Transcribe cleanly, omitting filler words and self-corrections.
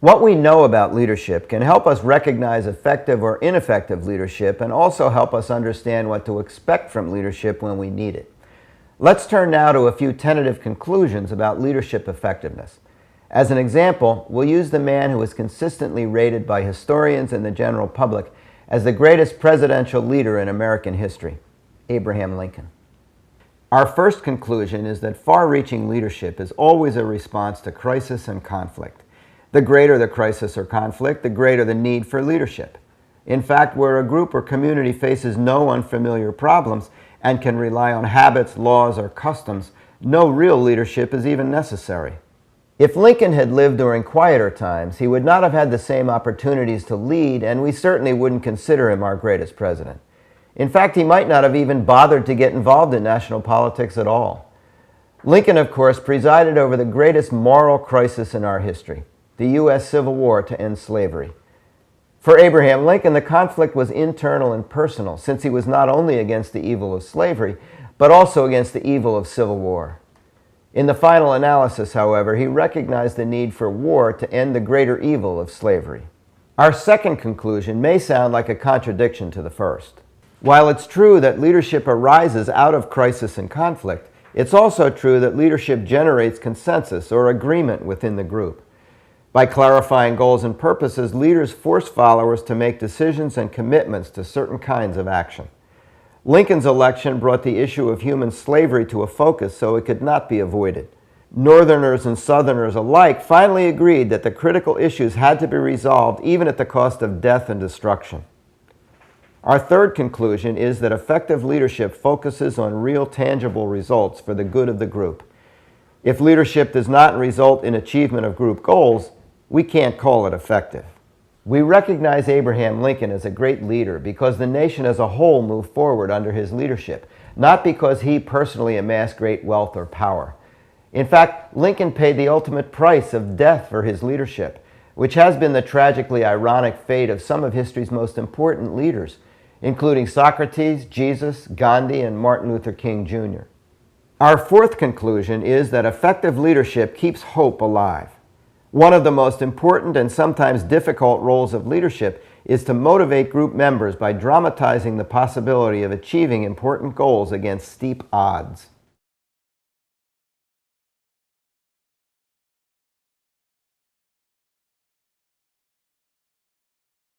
What we know about leadership can help us recognize effective or ineffective leadership and also help us understand what to expect from leadership when we need it. Let's turn now to a few tentative conclusions about leadership effectiveness. As an example, we'll use the man who is consistently rated by historians and the general public as the greatest presidential leader in American history, Abraham Lincoln. Our first conclusion is that far-reaching leadership is always a response to crisis and conflict. The greater the crisis or conflict, the greater the need for leadership. In fact, where a group or community faces no unfamiliar problems and can rely on habits, laws, or customs, no real leadership is even necessary. If Lincoln had lived during quieter times, he would not have had the same opportunities to lead, and we certainly wouldn't consider him our greatest president. In fact, he might not have even bothered to get involved in national politics at all. Lincoln, of course, presided over the greatest moral crisis in our history, the U.S. Civil War to end slavery. For Abraham Lincoln, the conflict was internal and personal, since he was not only against the evil of slavery, but also against the evil of civil war. In the final analysis, however, he recognized the need for war to end the greater evil of slavery. Our second conclusion may sound like a contradiction to the first. While it's true that leadership arises out of crisis and conflict, it's also true that leadership generates consensus or agreement within the group. By clarifying goals and purposes, leaders force followers to make decisions and commitments to certain kinds of action. Lincoln's election brought the issue of human slavery to a focus so it could not be avoided. Northerners and Southerners alike finally agreed that the critical issues had to be resolved even at the cost of death and destruction. Our third conclusion is that effective leadership focuses on real tangible results for the good of the group. If leadership does not result in achievement of group goals, we can't call it effective. We recognize Abraham Lincoln as a great leader because the nation as a whole moved forward under his leadership, not because he personally amassed great wealth or power. In fact, Lincoln paid the ultimate price of death for his leadership, which has been the tragically ironic fate of some of history's most important leaders, including Socrates, Jesus, Gandhi, and Martin Luther King Jr. Our fourth conclusion is that effective leadership keeps hope alive. One of the most important and sometimes difficult roles of leadership is to motivate group members by dramatizing the possibility of achieving important goals against steep odds.